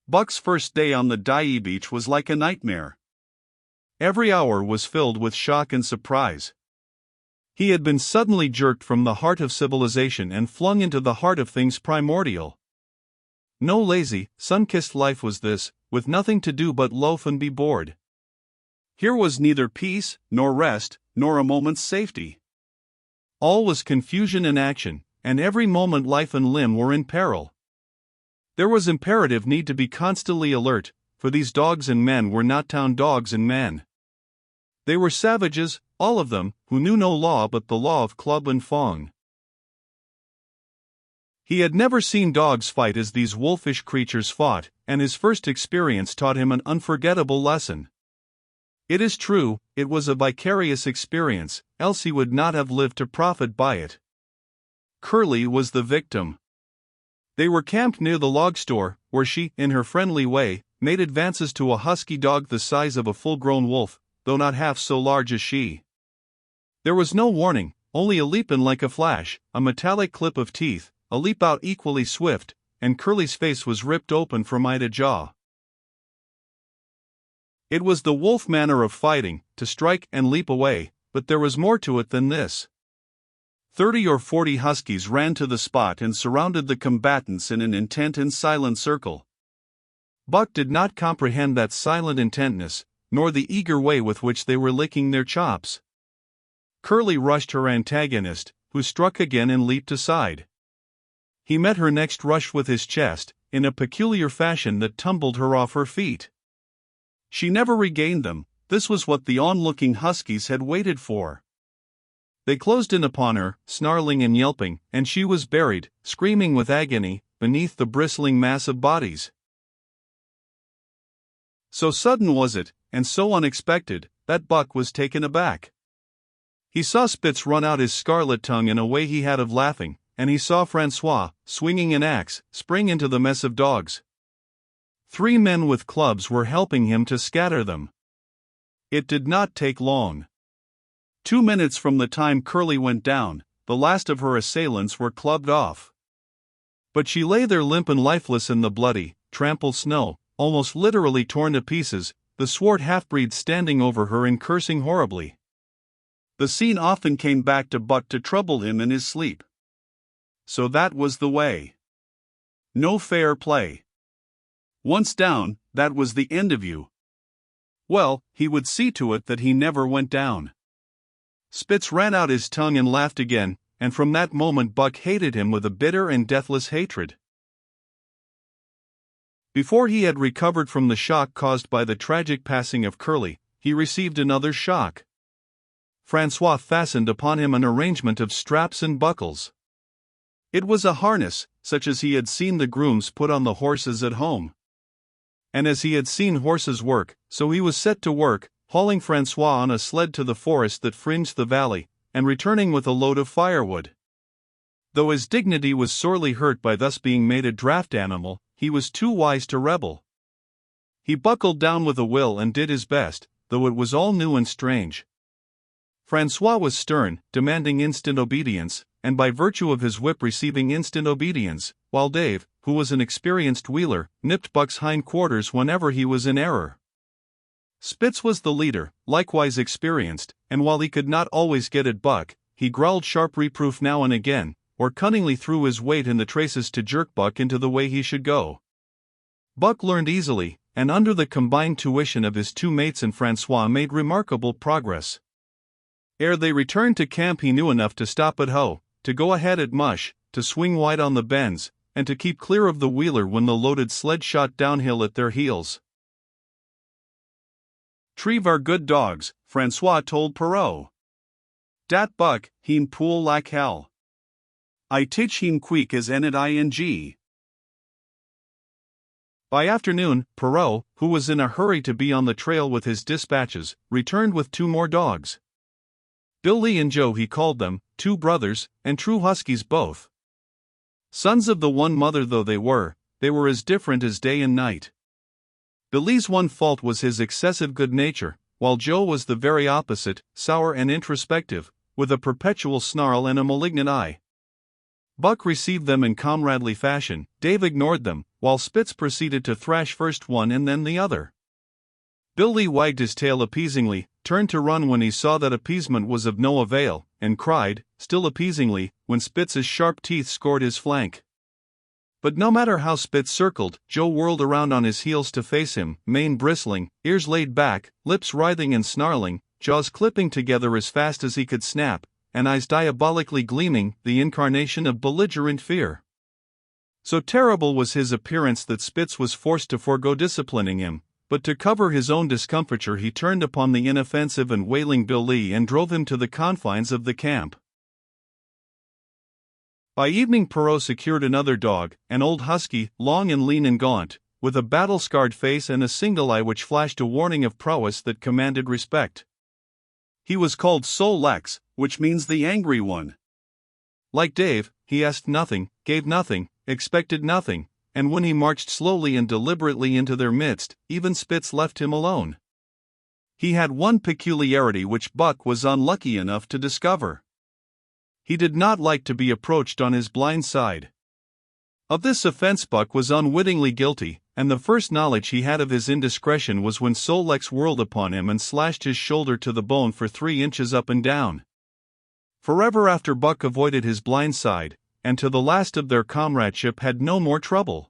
Buck's first day on the Dai beach was like a nightmare. Every hour was filled with shock and surprise. He had been suddenly jerked from the heart of civilization and flung into the heart of things primordial. No lazy, sun-kissed life was this, with nothing to do but loaf and be bored. Here was neither peace, nor rest, nor a moment's safety. All was confusion and action, and every moment life and limb were in peril. There was imperative need to be constantly alert, for these dogs and men were not town dogs and men. They were savages, all of them, who knew no law but the law of club and fong. He had never seen dogs fight as these wolfish creatures fought, and his first experience taught him an unforgettable lesson. It is true, it was a vicarious experience, else he would not have lived to profit by it. Curly was the victim. They were camped near the log store, where she, in her friendly way, made advances to a husky dog the size of a full-grown wolf, though not half so large as she. There was no warning, only a leap in like a flash, a metallic clip of teeth, a leap out equally swift, and Curly's face was ripped open from eye to jaw. It was the wolf manner of fighting, to strike and leap away, but there was more to it than this. 30 or 40 huskies ran to the spot and surrounded the combatants in an intent and silent circle. Buck did not comprehend that silent intentness, nor the eager way with which they were licking their chops. Curly rushed her antagonist, who struck again and leaped aside. He met her next rush with his chest, in a peculiar fashion that tumbled her off her feet. She never regained them. This was what the onlooking huskies had waited for. They closed in upon her, snarling and yelping, and she was buried, screaming with agony, beneath the bristling mass of bodies. So sudden was it, and so unexpected, that Buck was taken aback. He saw Spitz run out his scarlet tongue in a way he had of laughing, and he saw Francois, swinging an axe, spring into the mess of dogs. 3 men with clubs were helping him to scatter them. It did not take long. 2 minutes from the time Curly went down, the last of her assailants were clubbed off. But she lay there limp and lifeless in the bloody, trampled snow, almost literally torn to pieces, the swart half-breed standing over her and cursing horribly. The scene often came back to Buck to trouble him in his sleep. So that was the way. No fair play. Once down, that was the end of you. Well, he would see to it that he never went down. Spitz ran out his tongue and laughed again, and from that moment Buck hated him with a bitter and deathless hatred. Before he had recovered from the shock caused by the tragic passing of Curly, he received another shock. Francois fastened upon him an arrangement of straps and buckles. It was a harness, such as he had seen the grooms put on the horses at home. And as he had seen horses work, so he was set to work, hauling Francois on a sled to the forest that fringed the valley, and returning with a load of firewood. Though his dignity was sorely hurt by thus being made a draft animal, he was too wise to rebel. He buckled down with a will and did his best, though it was all new and strange. Francois was stern, demanding instant obedience, and by virtue of his whip receiving instant obedience, while Dave, who was an experienced wheeler, nipped Buck's hindquarters whenever he was in error. Spitz was the leader, likewise experienced, and while he could not always get at Buck, he growled sharp reproof now and again, or cunningly threw his weight in the traces to jerk Buck into the way he should go. Buck learned easily, and under the combined tuition of his 2 mates and Francois made remarkable progress. Ere they returned to camp he knew enough to stop at hoe, to go ahead at mush, to swing wide on the bends, and to keep clear of the wheeler when the loaded sled shot downhill at their heels. "Treve are good dogs," Francois told Perrault. "Dat Buck, heem pull like hell. I teach heem quick as ing." By afternoon, Perrault, who was in a hurry to be on the trail with his dispatches, returned with 2 more dogs. Billy and Joe he called them, 2 brothers, and true huskies both. Sons of the one mother though they were as different as day and night. Billy's one fault was his excessive good nature, while Joe was the very opposite, sour and introspective, with a perpetual snarl and a malignant eye. Buck received them in comradely fashion. Dave ignored them, while Spitz proceeded to thrash first one and then the other. Billy wagged his tail appeasingly, turned to run when he saw that appeasement was of no avail, and cried, still appeasingly, when Spitz's sharp teeth scored his flank. But no matter how Spitz circled, Joe whirled around on his heels to face him, mane bristling, ears laid back, lips writhing and snarling, jaws clipping together as fast as he could snap, and eyes diabolically gleaming, the incarnation of belligerent fear. So terrible was his appearance that Spitz was forced to forego disciplining him, but to cover his own discomfiture he turned upon the inoffensive and wailing Billy and drove him to the confines of the camp. By evening Perrault secured another dog, an old husky, long and lean and gaunt, with a battle-scarred face and a single eye which flashed a warning of prowess that commanded respect. He was called Sol Lex, which means the angry one. Like Dave, he asked nothing, gave nothing, expected nothing, and when he marched slowly and deliberately into their midst, even Spitz left him alone. He had one peculiarity which Buck was unlucky enough to discover. He did not like to be approached on his blind side. Of this offense Buck was unwittingly guilty, and the first knowledge he had of his indiscretion was when Sol Lex whirled upon him and slashed his shoulder to the bone for 3 inches up and down. Forever after Buck avoided his blind side, and to the last of their comradeship had no more trouble.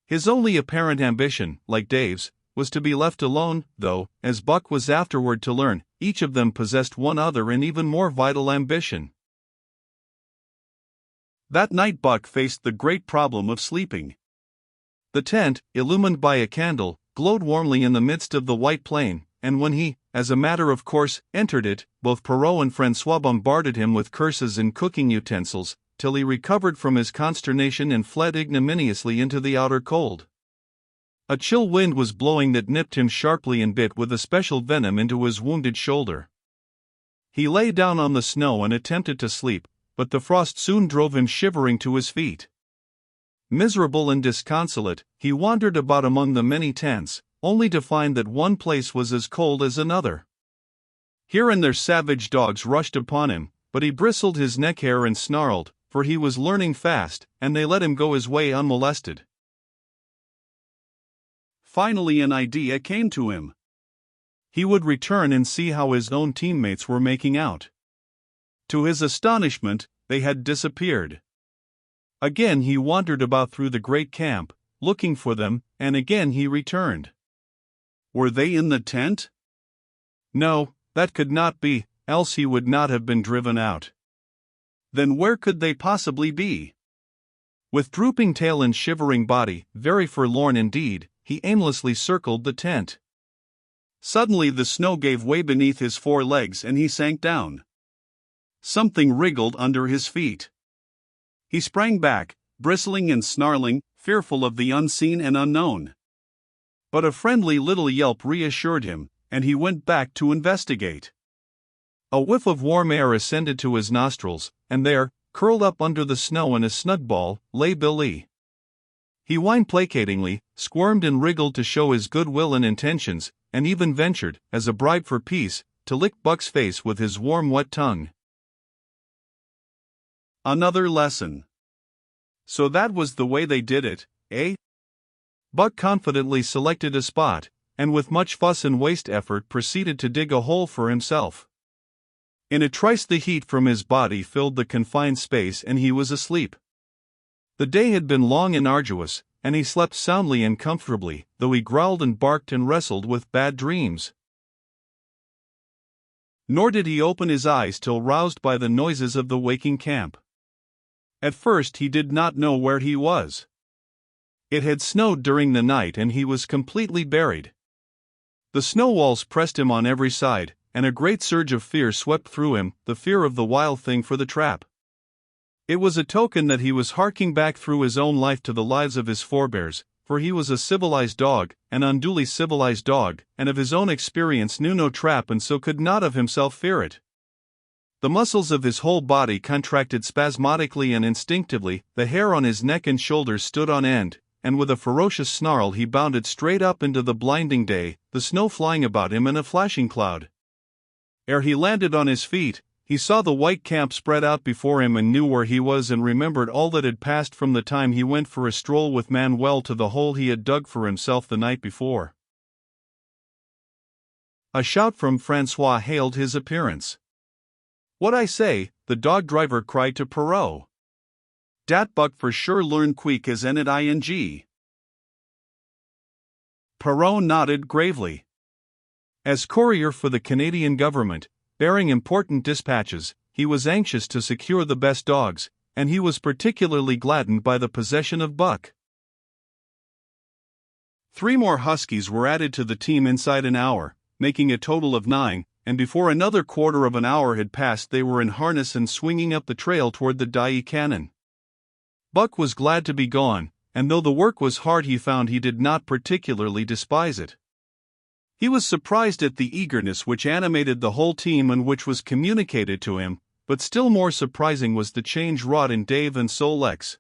His only apparent ambition, like Dave's, was to be left alone, though, as Buck was afterward to learn, each of them possessed one other and even more vital ambition. That night Buck faced the great problem of sleeping. The tent, illumined by a candle, glowed warmly in the midst of the white plain, and when he, as a matter of course, entered it, both Perrault and Francois bombarded him with curses and cooking utensils, till he recovered from his consternation and fled ignominiously into the outer cold. A chill wind was blowing that nipped him sharply and bit with a special venom into his wounded shoulder. He lay down on the snow and attempted to sleep, but the frost soon drove him shivering to his feet. Miserable and disconsolate, he wandered about among the many tents, only to find that one place was as cold as another. Here and there savage dogs rushed upon him, but he bristled his neck hair and snarled, for he was learning fast, and they let him go his way unmolested. Finally an idea came to him. He would return and see how his own teammates were making out. To his astonishment, they had disappeared. Again he wandered about through the great camp, looking for them, and again he returned. Were they in the tent? No, that could not be, else he would not have been driven out. Then where could they possibly be? With drooping tail and shivering body, very forlorn indeed, he aimlessly circled the tent. Suddenly the snow gave way beneath his 4 legs and he sank down. Something wriggled under his feet. He sprang back, bristling and snarling, fearful of the unseen and unknown. But a friendly little yelp reassured him, and he went back to investigate. A whiff of warm air ascended to his nostrils, and there, curled up under the snow in a snug ball, lay Billy. He whined placatingly, squirmed and wriggled to show his goodwill and intentions, and even ventured, as a bribe for peace, to lick Buck's face with his warm wet tongue. Another lesson. So that was the way they did it, eh? Buck confidently selected a spot, and with much fuss and waste effort proceeded to dig a hole for himself. In a trice the heat from his body filled the confined space and he was asleep. The day had been long and arduous, and he slept soundly and comfortably, though he growled and barked and wrestled with bad dreams. Nor did he open his eyes till roused by the noises of the waking camp. At first he did not know where he was. It had snowed during the night and he was completely buried. The snow walls pressed him on every side, and a great surge of fear swept through him, the fear of the wild thing for the trap. It was a token that he was harking back through his own life to the lives of his forebears, for he was a civilized dog, an unduly civilized dog, and of his own experience knew no trap and so could not of himself fear it. The muscles of his whole body contracted spasmodically and instinctively, the hair on his neck and shoulders stood on end, and with a ferocious snarl he bounded straight up into the blinding day, the snow flying about him in a flashing cloud. Ere he landed on his feet, he saw the white camp spread out before him and knew where he was and remembered all that had passed from the time he went for a stroll with Manuel to the hole he had dug for himself the night before. A shout from Francois hailed his appearance. "What I say," the dog driver cried to Perrault. "Dat Buck for sure learn quick as ing." Perrault nodded gravely. As courier for the Canadian government, bearing important dispatches, he was anxious to secure the best dogs, and he was particularly gladdened by the possession of Buck. 3 more Huskies were added to the team inside an hour, making a total of 9, and before another quarter of an hour had passed they were in harness and swinging up the trail toward the Dye Canyon. Buck was glad to be gone, and though the work was hard he found he did not particularly despise it. He was surprised at the eagerness which animated the whole team and which was communicated to him, but still more surprising was the change wrought in Dave and Sol-Leks.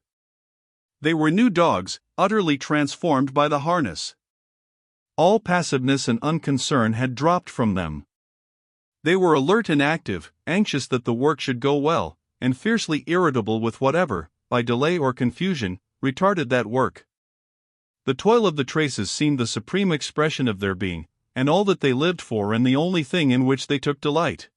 They were new dogs, utterly transformed by the harness. All passiveness and unconcern had dropped from them. They were alert and active, anxious that the work should go well, and fiercely irritable with whatever, by delay or confusion, retarded that work. The toil of the traces seemed the supreme expression of their being, and all that they lived for and the only thing in which they took delight.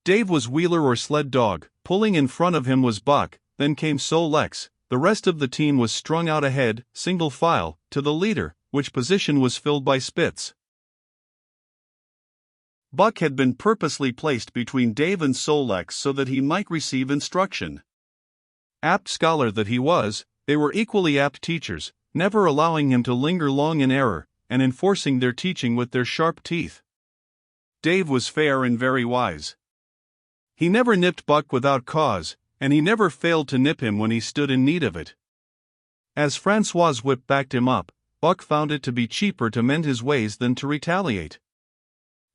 Dave was wheeler or sled dog, pulling in front of him was Buck, then came Sol-Leks. The rest of the team was strung out ahead, single file, to the leader, which position was filled by Spitz. Buck had been purposely placed between Dave and Sol-Leks so that he might receive instruction. Apt scholar that he was, they were equally apt teachers, never allowing him to linger long in error, and enforcing their teaching with their sharp teeth. Dave was fair and very wise. He never nipped Buck without cause, and he never failed to nip him when he stood in need of it. As Francois' whip backed him up, Buck found it to be cheaper to mend his ways than to retaliate.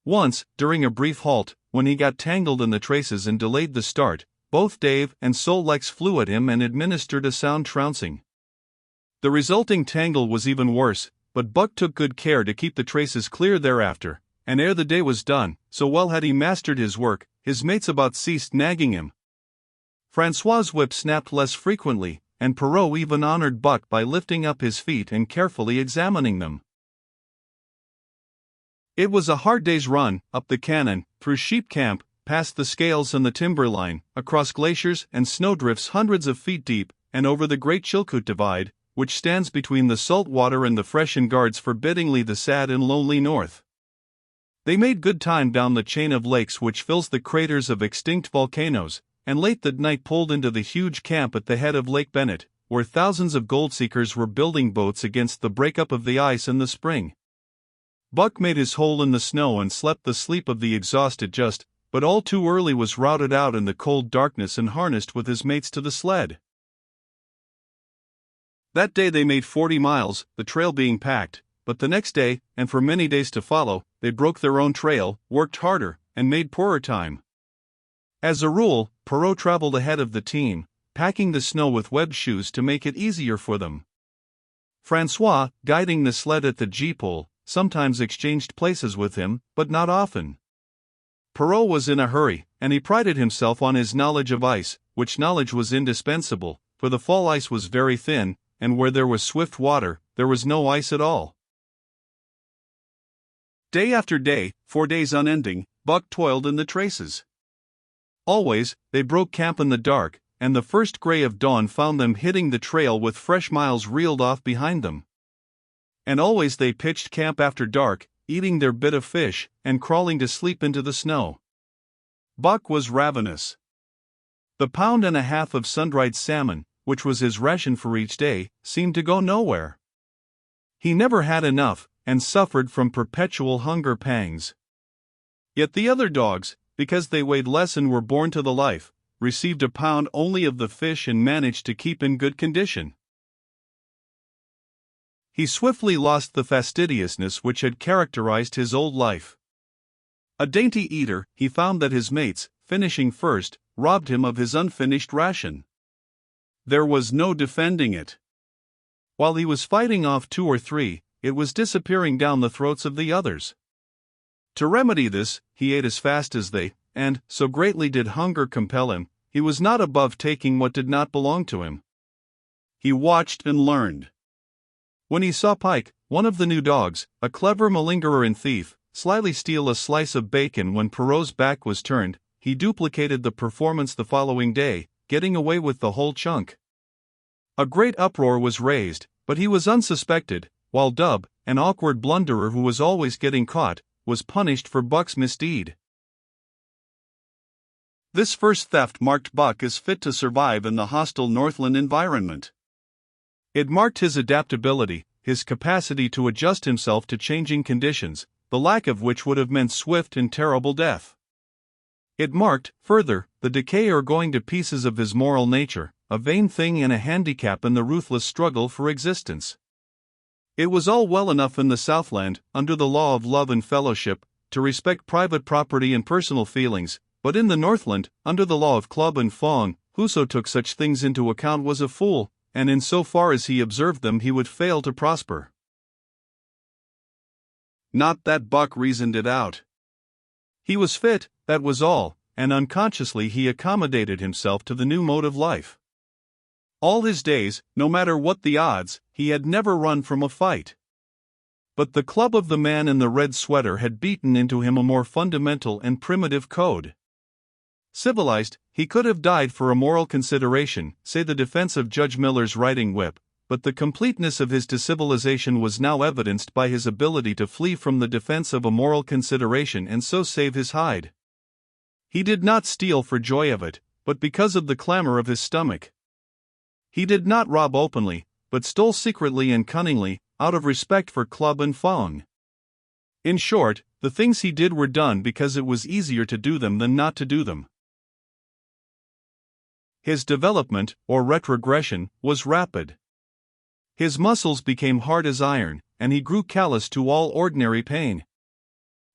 Once, during a brief halt, when he got tangled in the traces and delayed the start, both Dave and Sol-Leks flew at him and administered a sound trouncing. The resulting tangle was even worse, but Buck took good care to keep the traces clear thereafter, and ere the day was done, so well had he mastered his work, his mates about ceased nagging him. Francois' whip snapped less frequently, and Perrault even honored Buck by lifting up his feet and carefully examining them. It was a hard day's run, up the canyon, through sheep camp, past the scales and the timberline, across glaciers and snowdrifts hundreds of feet deep, and over the great Chilkoot Divide, which stands between the salt water and the fresh and guards forbiddingly the sad and lonely north. They made good time down the chain of lakes which fills the craters of extinct volcanoes, and late that night pulled into the huge camp at the head of Lake Bennett, where thousands of gold seekers were building boats against the breakup of the ice in the spring. Buck made his hole in the snow and slept the sleep of the exhausted but all too early was routed out in the cold darkness and harnessed with his mates to the sled. That day they made 40 miles, the trail being packed, but the next day, and for many days to follow, they broke their own trail, worked harder, and made poorer time. As a rule, Perrault traveled ahead of the team, packing the snow with webbed shoes to make it easier for them. Francois, guiding the sled at the G-pole, sometimes exchanged places with him, but not often. Perrault was in a hurry, and he prided himself on his knowledge of ice, which knowledge was indispensable, for the fall ice was very thin, and where there was swift water, there was no ice at all. Day after day, 4 days unending, Buck toiled in the traces. Always, they broke camp in the dark, and the first gray of dawn found them hitting the trail with fresh miles reeled off behind them. And always they pitched camp after dark, eating their bit of fish, and crawling to sleep into the snow. Buck was ravenous. The pound and a half of sun-dried salmon, which was his ration for each day, seemed to go nowhere. He never had enough, and suffered from perpetual hunger pangs. Yet the other dogs, because they weighed less and were born to the life, received a pound only of the fish and managed to keep in good condition. He swiftly lost the fastidiousness which had characterized his old life. A dainty eater, he found that his mates, finishing first, robbed him of his unfinished ration. There was no defending it. While he was fighting off 2 or 3, it was disappearing down the throats of the others. To remedy this, he ate as fast as they, and, so greatly did hunger compel him, he was not above taking what did not belong to him. He watched and learned. When he saw Pike, one of the new dogs, a clever malingerer and thief, slyly steal a slice of bacon when Perrault's back was turned, he duplicated the performance the following day, getting away with the whole chunk. A great uproar was raised, but he was unsuspected, while Dub, an awkward blunderer who was always getting caught, was punished for Buck's misdeed. This first theft marked Buck as fit to survive in the hostile Northland environment. It marked his adaptability, his capacity to adjust himself to changing conditions, the lack of which would have meant swift and terrible death. It marked, further, the decay or going to pieces of his moral nature, a vain thing and a handicap in the ruthless struggle for existence. It was all well enough in the Southland, under the law of love and fellowship, to respect private property and personal feelings, but in the Northland, under the law of club and fawn, whoso took such things into account was a fool, and in so far as he observed them he would fail to prosper. Not that Buck reasoned it out. He was fit, that was all, and unconsciously he accommodated himself to the new mode of life. All his days, no matter what the odds, he had never run from a fight. But the club of the man in the red sweater had beaten into him a more fundamental and primitive code. Civilized, he could have died for a moral consideration, say the defense of Judge Miller's riding whip, but the completeness of his decivilization was now evidenced by his ability to flee from the defense of a moral consideration and so save his hide. He did not steal for joy of it, but because of the clamor of his stomach. He did not rob openly, but stole secretly and cunningly, out of respect for club and fawn. In short, the things he did were done because it was easier to do them than not to do them. His development, or retrogression, was rapid. His muscles became hard as iron, and he grew callous to all ordinary pain.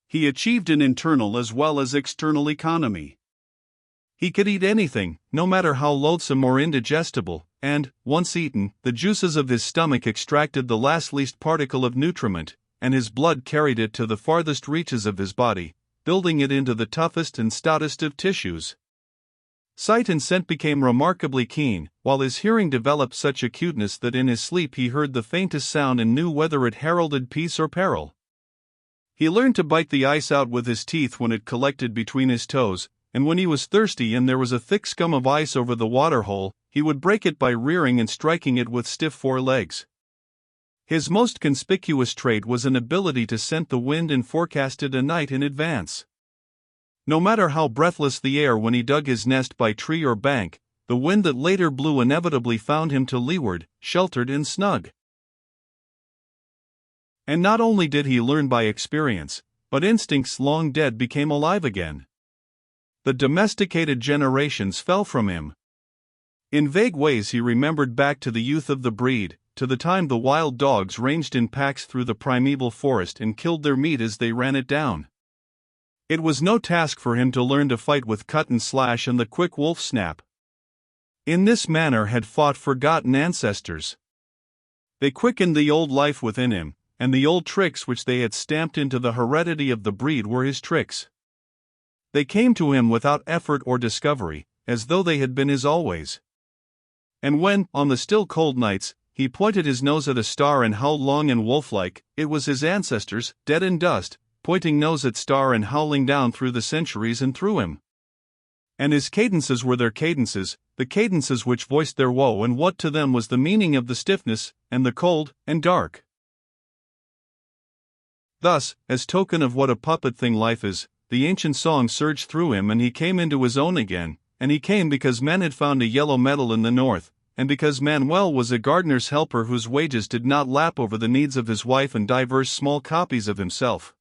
He achieved an internal as well as external economy. He could eat anything, no matter how loathsome or indigestible, and, once eaten, the juices of his stomach extracted the last least particle of nutriment, and his blood carried it to the farthest reaches of his body, building it into the toughest and stoutest of tissues. Sight and scent became remarkably keen, while his hearing developed such acuteness that in his sleep he heard the faintest sound and knew whether it heralded peace or peril. He learned to bite the ice out with his teeth when it collected between his toes, and when he was thirsty and there was a thick scum of ice over the water-hole, he would break it by rearing and striking it with stiff forelegs. His most conspicuous trait was an ability to scent the wind and forecast it a night in advance. No matter how breathless the air when he dug his nest by tree or bank, the wind that later blew inevitably found him to leeward, sheltered and snug. And not only did he learn by experience, but instincts long dead became alive again. The domesticated generations fell from him. In vague ways he remembered back to the youth of the breed, to the time the wild dogs ranged in packs through the primeval forest and killed their meat as they ran it down. It was no task for him to learn to fight with cut and slash and the quick wolf snap. In this manner had fought forgotten ancestors. They quickened the old life within him, and the old tricks which they had stamped into the heredity of the breed were his tricks. They came to him without effort or discovery, as though they had been his always. And when, on the still cold nights, he pointed his nose at a star and howled long and wolf-like, it was his ancestors, dead in dust, pointing nose at star and howling down through the centuries and through him. And his cadences were their cadences, the cadences which voiced their woe and what to them was the meaning of the stiffness, and the cold, and dark. Thus, as token of what a puppet thing life is, the ancient song surged through him and he came into his own again, and he came because men had found a yellow metal in the north, and because Manuel was a gardener's helper whose wages did not lap over the needs of his wife and divers small copies of himself.